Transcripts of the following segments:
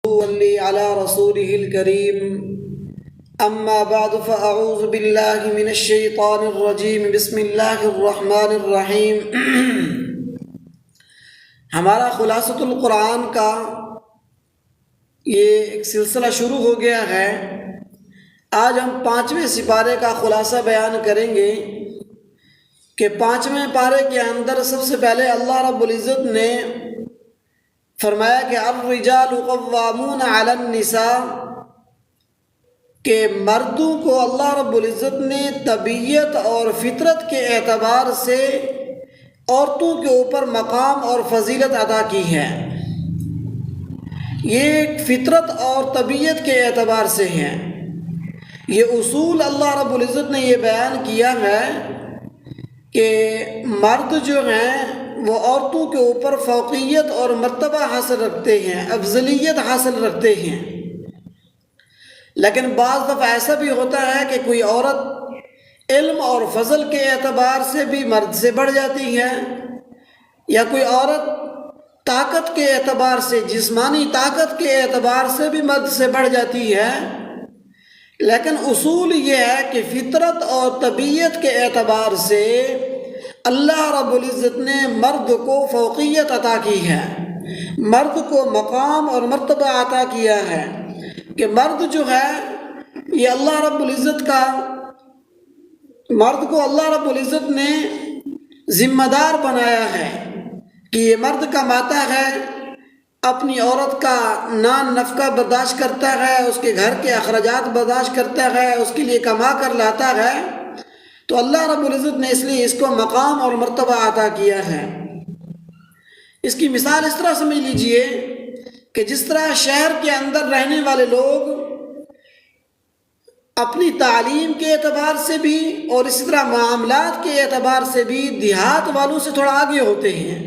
صلی علی رسوله الكریم اما بعد فاعوذ باللہ من الشیطان الرجیم بسم اللہ الرحمن الرحیم۔ ہمارا خلاصۃ القرآن کا یہ ایک سلسلہ شروع ہو گیا ہے۔ آج ہم 5ویں سپارے کا خلاصہ بیان کریں گے کہ 5ویں پارے کے اندر سب سے پہلے اللہ رب العزت نے فرمایا کہ الرجال قوامون علی النساء، کہ مردوں کو اللہ رب العزت نے طبیعت اور فطرت کے اعتبار سے عورتوں کے اوپر مقام اور فضیلت عطا کی ہے۔ یہ فطرت اور طبیعت کے اعتبار سے ہے۔ یہ اصول اللہ رب العزت نے یہ بیان کیا ہے کہ مرد جو ہیں وہ عورتوں کے اوپر فوقیت اور مرتبہ حاصل رکھتے ہیں، افضلیت حاصل رکھتے ہیں۔ لیکن بعض دفعہ ایسا بھی ہوتا ہے کہ کوئی عورت علم اور فضل کے اعتبار سے بھی مرد سے بڑھ جاتی ہے، یا کوئی عورت طاقت کے اعتبار سے، جسمانی طاقت کے اعتبار سے بھی مرد سے بڑھ جاتی ہے۔ لیکن اصول یہ ہے کہ فطرت اور طبیعت کے اعتبار سے اللہ رب العزت نے مرد کو فوقیت عطا کی ہے، مرد کو مقام اور مرتبہ عطا کیا ہے کہ مرد جو ہے یہ اللہ رب العزت کا، مرد کو اللہ رب العزت نے ذمہ دار بنایا ہے کہ یہ مرد کماتا ہے، اپنی عورت کا نان نفقہ برداشت کرتا ہے، اس کے گھر کے اخراجات برداشت کرتا ہے، اس کے لیے کما کر لاتا ہے، تو اللہ رب العزت نے اس لیے اس کو مقام اور مرتبہ عطا کیا ہے۔ اس کی مثال اس طرح سمجھ لیجئے کہ جس طرح شہر کے اندر رہنے والے لوگ اپنی تعلیم کے اعتبار سے بھی اور اسی طرح معاملات کے اعتبار سے بھی دیہات والوں سے تھوڑا آگے ہوتے ہیں،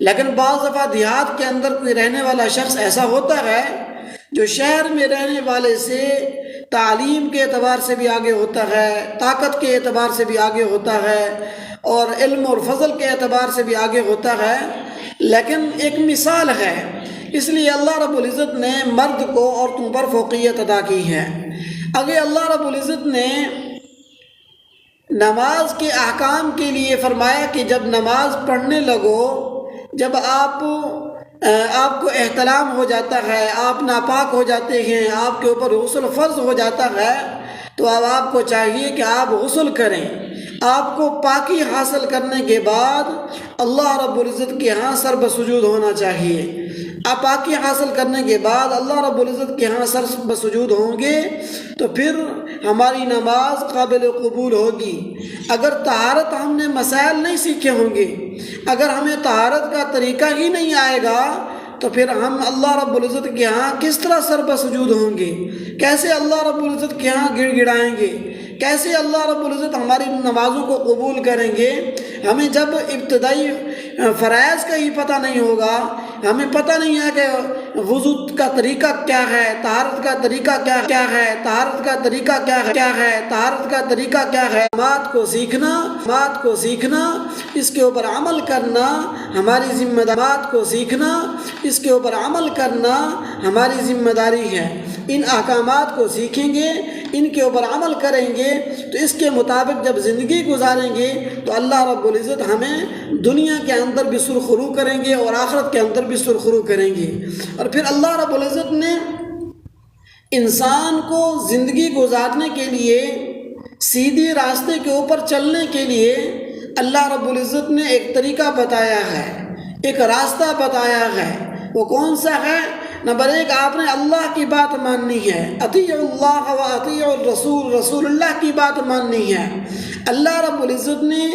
لیکن بعض دفعہ دیہات کے اندر کوئی رہنے والا شخص ایسا ہوتا ہے جو شہر میں رہنے والے سے تعلیم کے اعتبار سے بھی آگے ہوتا ہے، طاقت کے اعتبار سے بھی آگے ہوتا ہے، اور علم اور فضل کے اعتبار سے بھی آگے ہوتا ہے۔ لیکن ایک مثال ہے، اس لیے اللہ رب العزت نے مرد کو عورتوں پر فوقیت عطا کی ہے۔ اگر اللہ رب العزت نے نماز کے احکام کے لیے فرمایا کہ جب نماز پڑھنے لگو، جب آپ کو احتلام ہو جاتا ہے، آپ ناپاک ہو جاتے ہیں، آپ کے اوپر غسل فرض ہو جاتا ہے، تو اب آپ کو چاہیے کہ آپ غسل کریں۔ آپ کو پاکی حاصل کرنے کے بعد اللہ رب العزت کے ہاں سر بسجود ہونا چاہیے۔ آپ پاکی حاصل کرنے کے بعد اللہ رب العزت کے ہاں سر بسجود ہوں گے تو پھر ہماری نماز قابل قبول ہوگی۔ اگر طہارت ہم نے مسائل نہیں سیکھے ہوں گے، اگر ہمیں طہارت کا طریقہ ہی نہیں آئے گا، تو پھر ہم اللہ رب العزت کے ہاں کس طرح سر بسجود ہوں گے، کیسے اللہ رب العزت کے ہاں گڑ گڑائیں گے، کیسے اللہ رب العزت ہماری نمازوں کو قبول کریں گے؟ ہمیں جب ابتدائی فرائض کا ہی پتہ نہیں ہوگا، ہمیں پتہ نہیں ہے کہ وضو کا طریقہ کیا ہے، طہارت کا طریقہ کیا ہے، طہارت کا طریقہ کیا ہے، طہارت کا طریقہ کیا ہے، بات کو سیکھنا، اس کے اوپر عمل کرنا ہماری ذمہ داری، بات کو سیکھنا، اس کے اوپر عمل کرنا ہماری ذمہ داری ہے۔ ان احکامات کو سیکھیں گے، ان کے اوپر عمل کریں گے، تو اس کے مطابق جب زندگی گزاریں گے تو اللہ رب العزت ہمیں دنیا کے اندر بھی سرخرو کریں گے اور آخرت کے اندر بھی سرخرو کریں گے۔ اور پھر اللہ رب العزت نے انسان کو زندگی گزارنے کے لیے، سیدھی راستے کے اوپر چلنے کے لیے اللہ رب العزت نے ایک طریقہ بتایا ہے، ایک راستہ بتایا ہے۔ وہ کون سا ہے؟ نمبر 1، آپ نے اللہ کی بات ماننی ہے، اطیعوا اللہ و اطیعوا الرسول، رسول اللہ کی بات ماننی ہے۔ اللہ رب العزت نے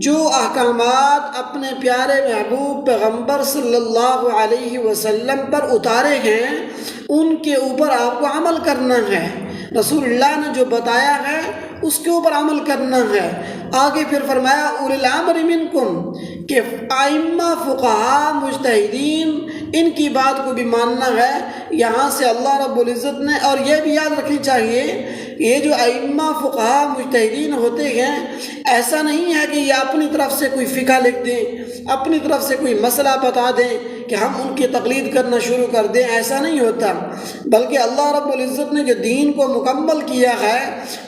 جو احکامات اپنے پیارے محبوب پیغمبر صلی اللہ علیہ وسلم پر اتارے ہیں، ان کے اوپر آپ کو عمل کرنا ہے۔ رسول اللہ نے جو بتایا ہے اس کے اوپر عمل کرنا ہے۔ آگے پھر فرمایا اولی الامر منکم، کہ ائمہ، فقہاء، مجتہدین، ان کی بات کو بھی ماننا ہے۔ یہاں سے اللہ رب العزت نے، اور یہ بھی یاد رکھنی چاہیے، یہ جو ائمہ، فقہاء، مجتہدین ہوتے ہیں، ایسا نہیں ہے کہ یہ اپنی طرف سے کوئی فقہ لکھ دیں، اپنی طرف سے کوئی مسئلہ بتا دیں کہ ہم ان کی تقلید کرنا شروع کر دیں، ایسا نہیں ہوتا، بلکہ اللہ رب العزت نے جو دین کو مکمل کیا ہے،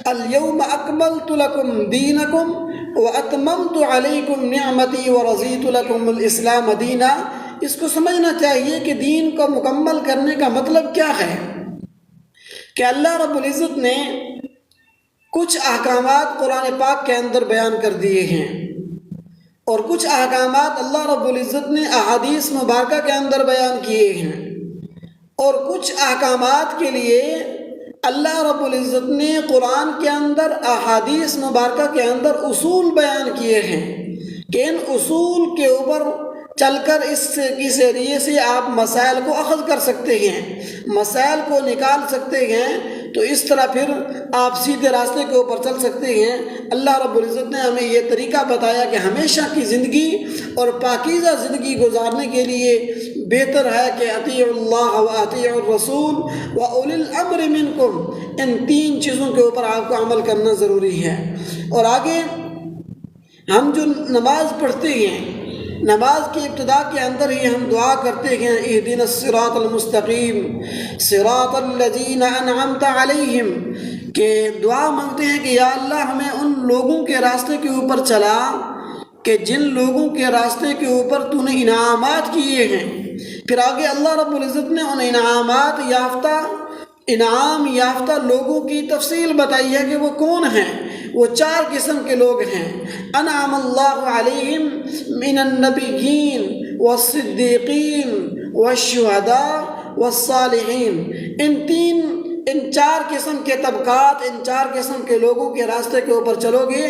الیوم اکملت لکم دینکم واتممت علیکم نعمتی ورضیت لکم الاسلام دینا، اس کو سمجھنا چاہیے کہ دین کو مکمل کرنے کا مطلب کیا ہے، کہ اللہ رب العزت نے کچھ احکامات قرآن پاک کے اندر بیان کر دیے ہیں، اور کچھ احکامات اللہ رب العزت نے احادیث مبارکہ کے اندر بیان کیے ہیں، اور کچھ احکامات کے لیے اللہ رب العزت نے قرآن کے اندر احادیث مبارکہ کے اندر اصول بیان کیے ہیں کہ ان اصول کے اوپر چل کر اس کے ذریعے سے آپ مسائل کو اخذ کر سکتے ہیں، مسائل کو نکال سکتے ہیں، تو اس طرح پھر آپ سیدھے راستے کے اوپر چل سکتے ہیں۔ اللہ رب العزت نے ہمیں یہ طریقہ بتایا کہ ہمیشہ کی زندگی اور پاکیزہ زندگی گزارنے کے لیے بہتر ہے کہ اطیعوا اللہ و اطیعوا الرسول و اولی الامر منکم، ان تین چیزوں کے اوپر آپ کو عمل کرنا ضروری ہے۔ اور آگے ہم جو نماز پڑھتے ہیں، نماز کی ابتدا کے اندر ہی ہم دعا کرتے ہیں، اہدنا الصراط المستقیم صراط الذین انعمت علیہم، کہ دعا مانگتے ہیں کہ یا اللہ ہمیں ان لوگوں کے راستے کے اوپر چلا کہ جن لوگوں کے راستے کے اوپر تو نے انعامات کیے ہیں۔ پھر آگے اللہ رب العزت نے ان انعام یافتہ لوگوں کی تفصیل بتائی ہے کہ وہ کون ہیں۔ وہ 4 قسم کے لوگ ہیں، انعم اللہ علیہم من النبیین والصدیقین والشہداء والصالحین۔ ان 4 قسم کے طبقات، ان 4 قسم کے لوگوں کے راستے کے اوپر چلو گے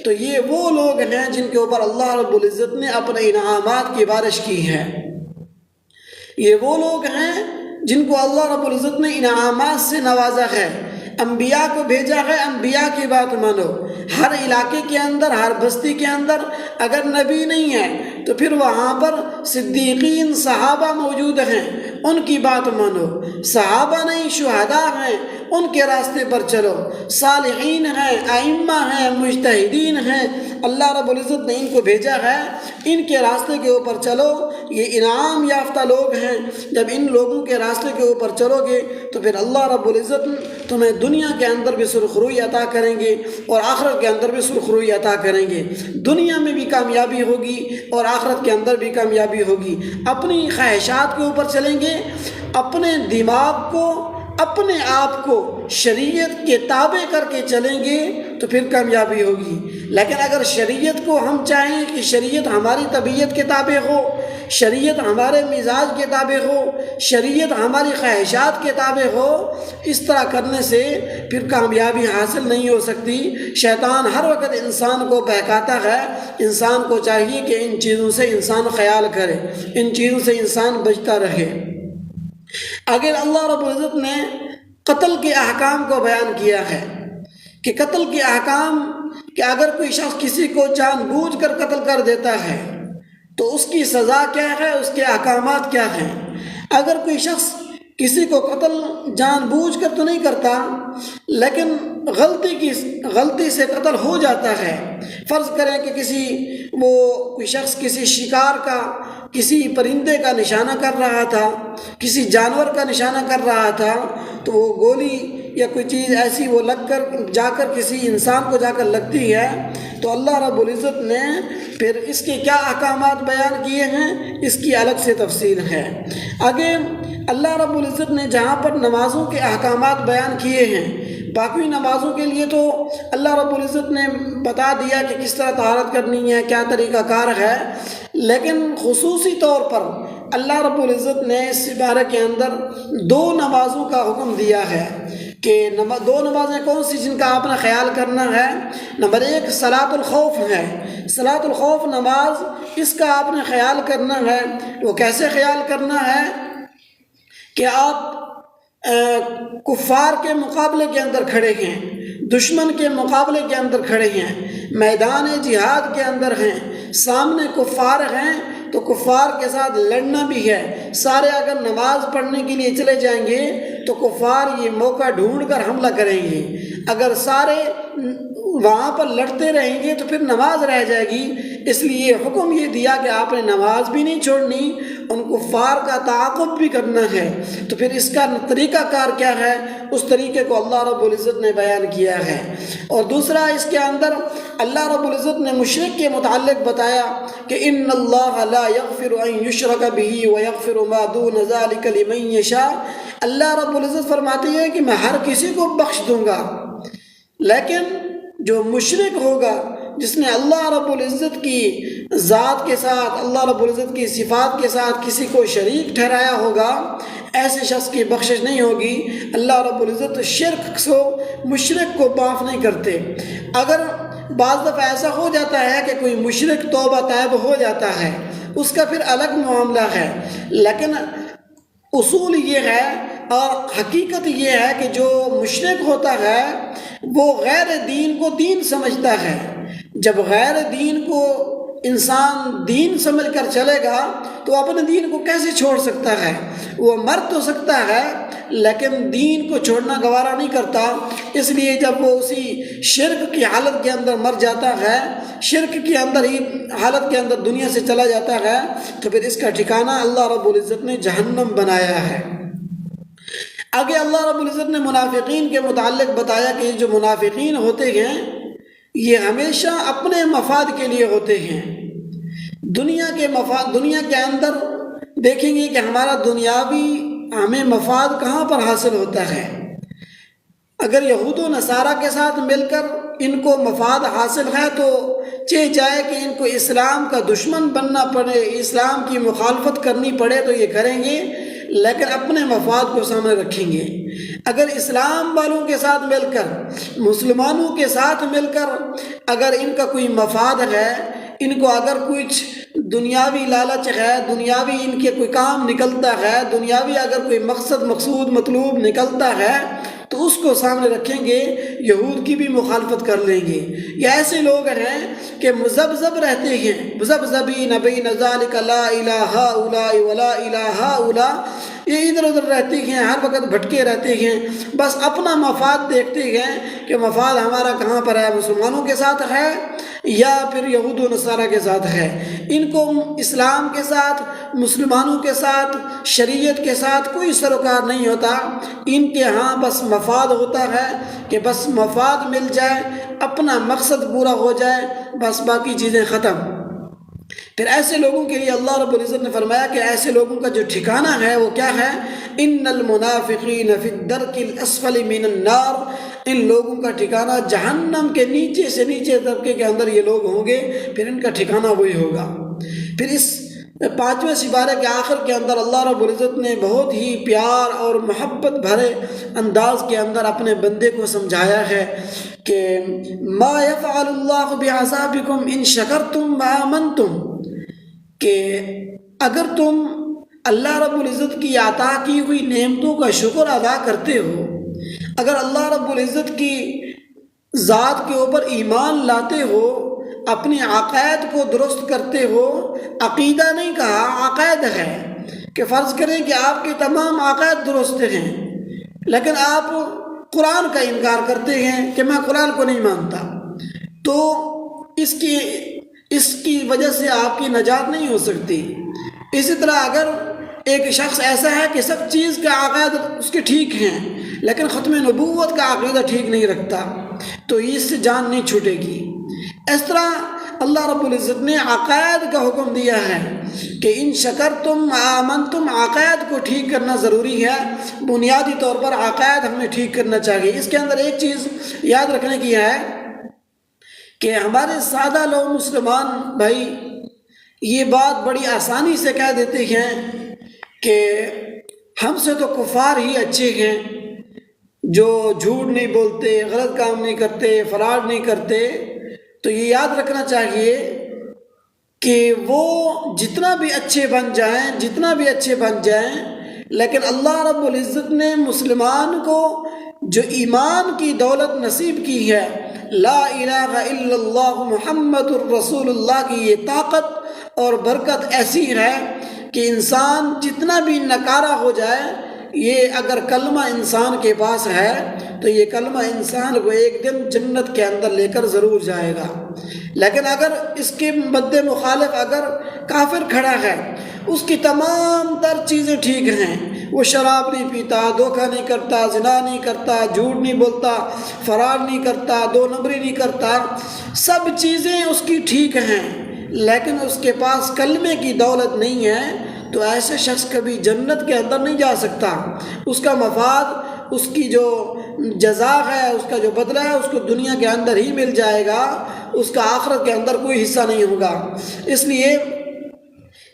تو یہ وہ لوگ ہیں جن کے اوپر اللہ رب العزت نے اپنے انعامات کی بارش کی ہے، یہ وہ لوگ ہیں جن کو اللہ رب العزت نے انعامات سے نوازا ہے، انبیاء کو بھیجا ہے، انبیاء کی بات مانو۔ ہر علاقے کے اندر، ہر بستی کے اندر اگر نبی نہیں ہے تو پھر وہاں پر صدیقین صحابہ موجود ہیں، ان کی بات مانو۔ صحابہ نہیں، شہداء ہیں، ان کے راستے پر چلو۔ صالحین ہیں، ائمہ ہیں، مجتہدین ہیں، اللہ رب العزت نے ان کو بھیجا ہے، ان کے راستے کے اوپر چلو۔ یہ انعام یافتہ لوگ ہیں، جب ان لوگوں کے راستے کے اوپر چلو گے تو پھر اللہ رب العزت تمہیں دنیا کے اندر بھی سرخروئی عطا کریں گے اور آخرت کے اندر بھی سرخروئی عطا کریں گے۔ دنیا میں بھی کامیابی ہوگی اور آخرت کے اندر بھی کامیابی ہوگی۔ اپنی خواہشات کے اوپر چلیں گے، اپنے دماغ کو، اپنے آپ کو شریعت کے تابع کر کے چلیں گے تو پھر کامیابی ہوگی۔ لیکن اگر شریعت کو ہم چاہیں کہ شریعت ہماری طبیعت کے تابع ہو، شریعت ہمارے مزاج کے تابع ہو، شریعت ہماری خواہشات کے تابع ہو، اس طرح کرنے سے پھر کامیابی حاصل نہیں ہو سکتی۔ شیطان ہر وقت انسان کو بہکاتا ہے، انسان کو چاہیے کہ ان چیزوں سے انسان خیال کرے، ان چیزوں سے انسان بچتا رہے۔ اگر اللہ رب العزت نے قتل کے احکام کو بیان کیا ہے کہ قتل کے احکام، کہ اگر کوئی شخص کسی کو جان بوجھ کر قتل کر دیتا ہے تو اس کی سزا کیا ہے، اس کے احکامات کیا ہیں۔ اگر کوئی شخص کسی کو قتل جان بوجھ کر تو نہیں کرتا لیکن غلطی سے قتل ہو جاتا ہے، فرض کریں کہ کوئی شخص کسی شکار کا، کسی پرندے کا نشانہ کر رہا تھا، کسی جانور کا نشانہ کر رہا تھا، تو وہ گولی یا کوئی چیز ایسی وہ لگ کر جا کر کسی انسان کو جا کر لگتی ہے، تو اللہ رب العزت نے پھر اس کے کیا احکامات بیان کیے ہیں، اس کی الگ سے تفصیل ہے۔ آگے اللہ رب العزت نے جہاں پر نمازوں کے احکامات بیان کیے ہیں، باقی نمازوں کے لیے تو اللہ رب العزت نے بتا دیا کہ کس طرح طہارت کرنی ہے، کیا طریقہ کار ہے، لیکن خصوصی طور پر اللہ رب العزت نے اس بارے کے اندر 2 نمازوں کا حکم دیا ہے کہ 2 نمازیں کون سی جن کا آپ نے خیال کرنا ہے۔ نمبر 1 صلاۃ الخوف ہے، صلاۃ الخوف نماز، اس کا آپ نے خیال کرنا ہے۔ وہ کیسے خیال کرنا ہے کہ آپ کفار کے مقابلے کے اندر کھڑے ہیں، دشمن کے مقابلے کے اندر کھڑے ہیں، میدان جہاد کے اندر ہیں، سامنے کفار ہیں تو کفار کے ساتھ لڑنا بھی ہے۔ سارے اگر نماز پڑھنے کے لیے چلے جائیں گے تو کفار یہ موقع ڈھونڈ کر حملہ کریں گے، اگر سارے وہاں پر لڑتے رہیں گے تو پھر نماز رہ جائے گی۔ اس لیے حکم یہ دیا کہ آپ نے نماز بھی نہیں چھوڑنی ان کفار کا تعاقب بھی کرنا ہے، تو پھر اس کا طریقہ کار کیا ہے، اس طریقے کو اللہ رب العزت نے بیان کیا ہے۔ اور دوسرا اس کے اندر اللہ رب العزت نے مشرک کے متعلق بتایا کہ ان اللہ لا یغفر ان یشرک بہ ویغفر ما دون ذلک لمن یشاء۔ اللہ رب العزت فرماتے ہیں کہ میں ہر کسی کو بخش دوں گا، لیکن جو مشرک ہوگا، جس نے اللہ رب العزت کی ذات کے ساتھ، اللہ رب العزت کی صفات کے ساتھ کسی کو شریک ٹھہرایا ہوگا، ایسے شخص کی بخشش نہیں ہوگی۔ اللہ رب العزت شرک کو، مشرک کو معاف نہیں کرتے۔ اگر بعض دفعہ ایسا ہو جاتا ہے کہ کوئی مشرک توبہ طیب ہو جاتا ہے، اس کا پھر الگ معاملہ ہے، لیکن اصول یہ ہے اور حقیقت یہ ہے کہ جو مشرک ہوتا ہے وہ غیر دین کو دین سمجھتا ہے۔ جب غیر دین کو انسان دین سمجھ کر چلے گا تو اپنے دین کو کیسے چھوڑ سکتا ہے؟ وہ مر تو سکتا ہے لیکن دین کو چھوڑنا گوارا نہیں کرتا۔ اس لیے جب وہ اسی شرک کی حالت کے اندر مر جاتا ہے، شرک کے اندر ہی حالت کے اندر دنیا سے چلا جاتا ہے، تو پھر اس کا ٹھکانہ اللہ رب العزت نے جہنم بنایا ہے۔ آگے اللہ رب العزت نے منافقین کے متعلق بتایا کہ جو منافقین ہوتے ہیں یہ ہمیشہ اپنے مفاد کے لیے ہوتے ہیں۔ دنیا کے اندر دیکھیں گے کہ ہمارا دنیاوی ہمیں مفاد کہاں پر حاصل ہوتا ہے۔ اگر یہود و نصارہ کے ساتھ مل کر ان کو مفاد حاصل ہے تو چاہے کہ ان کو اسلام کا دشمن بننا پڑے، اسلام کی مخالفت کرنی پڑے تو یہ کریں گے، لیکن اپنے مفاد کو سامنے رکھیں گے۔ اگر اسلام والوں کے ساتھ مل کر، مسلمانوں کے ساتھ مل کر اگر ان کا کوئی مفاد ہے، ان کو اگر کچھ دنیاوی لالچ ہے، دنیاوی ان کے کوئی کام نکلتا ہے، دنیاوی اگر کوئی مقصود مطلوب نکلتا ہے تو اس کو سامنے رکھیں گے، یہود کی بھی مخالفت کر لیں گے۔ یہ ایسے لوگ ہیں کہ مذبذب رہتے ہیں، مذبذبین بین ذالک لا الہ ہؤلاء ولا الہ ہؤلاء، یہ ادھر ادھر رہتے ہیں، ہر وقت بھٹکے رہتے ہیں، بس اپنا مفاد دیکھتے ہیں کہ مفاد ہمارا کہاں پر ہے، مسلمانوں کے ساتھ ہے یا پھر یہود و نصارہ کے ساتھ ہے۔ ان کو اسلام کے ساتھ، مسلمانوں کے ساتھ، شریعت کے ساتھ کوئی سروکار نہیں ہوتا۔ ان کے ہاں بس مفاد ہوتا ہے کہ بس مفاد مل جائے، اپنا مقصد پورا ہو جائے، بس باقی چیزیں ختم۔ پھر ایسے لوگوں کے لیے اللہ رب العزت نے فرمایا کہ ایسے لوگوں کا جو ٹھکانہ ہے وہ کیا ہے، ان المنافقین فی الدرک الاسفل من النار، ان لوگوں کا ٹھکانہ جہنم کے نیچے سے نیچے طبقے کے اندر یہ لوگ ہوں گے، پھر ان کا ٹھکانہ وہی ہوگا۔ پھر اس 5ویں سپارے کے آخر کے اندر اللہ رب العزت نے بہت ہی پیار اور محبت بھرے انداز کے اندر اپنے بندے کو سمجھایا ہے کہ ما یفعل اللہ بعذابکم ان شکرتم وآمنتم، کہ اگر تم اللہ رب العزت کی عطا کی ہوئی نعمتوں کا شکر ادا کرتے ہو، اگر اللہ رب العزت کی ذات کے اوپر ایمان لاتے ہو، اپنے عقائد کو درست کرتے ہو، عقیدہ نہیں کہا، عقائد ہے کہ فرض کریں کہ آپ کے تمام عقائد درست ہیں لیکن آپ قرآن کا انکار کرتے ہیں کہ میں قرآن کو نہیں مانتا، تو اس کی وجہ سے آپ کی نجات نہیں ہو سکتی۔ اسی طرح اگر ایک شخص ایسا ہے کہ سب چیز کے عقائد اس کے ٹھیک ہیں لیکن ختم نبوت کا عقیدہ ٹھیک نہیں رکھتا تو اس سے جان نہیں چھوٹے گی۔ اس طرح اللہ رب العزت نے عقائد کا حکم دیا ہے کہ ان شکرتم آمنتم، عقائد کو ٹھیک کرنا ضروری ہے، بنیادی طور پر عقائد ہمیں ٹھیک کرنا چاہیے۔ اس کے اندر ایک چیز یاد رکھنے کی ہے کہ ہمارے سادہ لوگ مسلمان بھائی یہ بات بڑی آسانی سے کہہ دیتے ہیں کہ ہم سے تو کفار ہی اچھے ہیں، جو جھوٹ نہیں بولتے، غلط کام نہیں کرتے، فراڈ نہیں کرتے۔ تو یہ یاد رکھنا چاہیے کہ وہ جتنا بھی اچھے بن جائیں لیکن اللہ رب العزت نے مسلمان کو جو ایمان کی دولت نصیب کی ہے، لا الہ الا اللہ محمد الرسول اللہ کی یہ طاقت اور برکت ایسی ہے کہ انسان جتنا بھی نکارہ ہو جائے، یہ اگر کلمہ انسان کے پاس ہے تو یہ کلمہ انسان کو ایک دن جنت کے اندر لے کر ضرور جائے گا۔ لیکن اگر اس کے مد مخالف اگر کافر کھڑا ہے، اس کی تمام تر چیزیں ٹھیک ہیں، وہ شراب نہیں پیتا، دھوکہ نہیں کرتا، زنا نہیں کرتا، جھوٹ نہیں بولتا، فرار نہیں کرتا، دو نمبری نہیں کرتا، سب چیزیں اس کی ٹھیک ہیں، لیکن اس کے پاس کلمے کی دولت نہیں ہے، تو ایسے شخص کبھی جنت کے اندر نہیں جا سکتا۔ اس کا مفاد، اس کی جو جزا ہے، اس کا جو بدلہ ہے، اس کو دنیا کے اندر ہی مل جائے گا، اس کا آخرت کے اندر کوئی حصہ نہیں ہوگا۔ اس لیے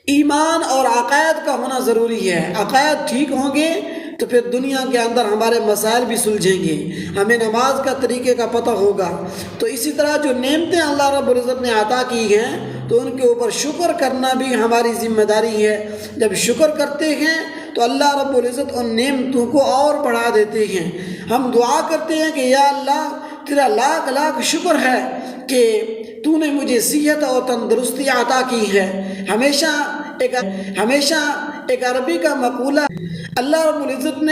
ایمان اور عقائد کا ہونا ضروری ہے۔ عقائد ٹھیک ہوں گے تو پھر دنیا کے اندر ہمارے مسائل بھی سلجھیں گے، ہمیں نماز کا طریقے کا پتہ ہوگا۔ تو اسی طرح جو نعمتیں اللہ رب العزت نے عطا کی ہیں تو ان کے اوپر شکر کرنا بھی ہماری ذمہ داری ہے۔ جب شکر کرتے ہیں تو اللہ رب العزت ان نعمتوں کو اور بڑھا دیتے ہیں۔ ہم دعا کرتے ہیں کہ یا اللہ تیرا لاکھ لاکھ شکر ہے کہ تو نے مجھے صحت اور تندرستی عطا کی ہے۔ ہمیشہ ایک عربی کا مقولہ، اللہ رب العزت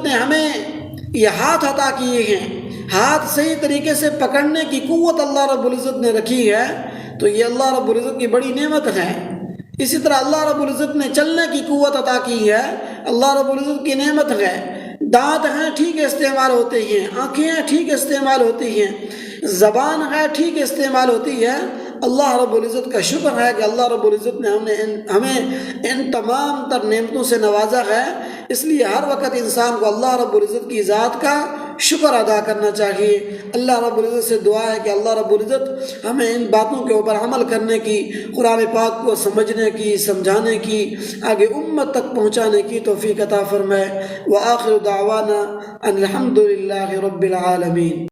نے ہمیں یہ ہاتھ عطا کیے ہیں، ہاتھ صحیح طریقے سے پکڑنے کی قوت اللہ رب العزت نے رکھی ہے، تو یہ اللہ رب العزت کی بڑی نعمت ہے۔ اسی طرح اللہ رب العزت نے چلنے کی قوت عطا کی ہے، اللہ رب العزت کی نعمت ہے۔ دانت ہیں ٹھیک استعمال ہوتے ہیں، آنکھیں ہیں ٹھیک استعمال ہوتی ہیں، زبان ہے ٹھیک استعمال ہوتی ہے۔ اللہ رب العزت کا شکر ہے کہ اللہ رب العزت نے ہمیں ان تمام تر نعمتوں سے نوازا ہے۔ اس لیے ہر وقت انسان کو اللہ رب العزت کی ذات کا شکر ادا کرنا چاہیے۔ اللہ رب العزت سے دعا ہے کہ اللہ رب العزت ہمیں ان باتوں کے اوپر عمل کرنے کی، قرآن پاک کو سمجھنے کی، سمجھانے کی، آگے امت تک پہنچانے کی توفیق عطا فرمائے۔ وآخر دعوانا ان الحمد للہ رب العالمین۔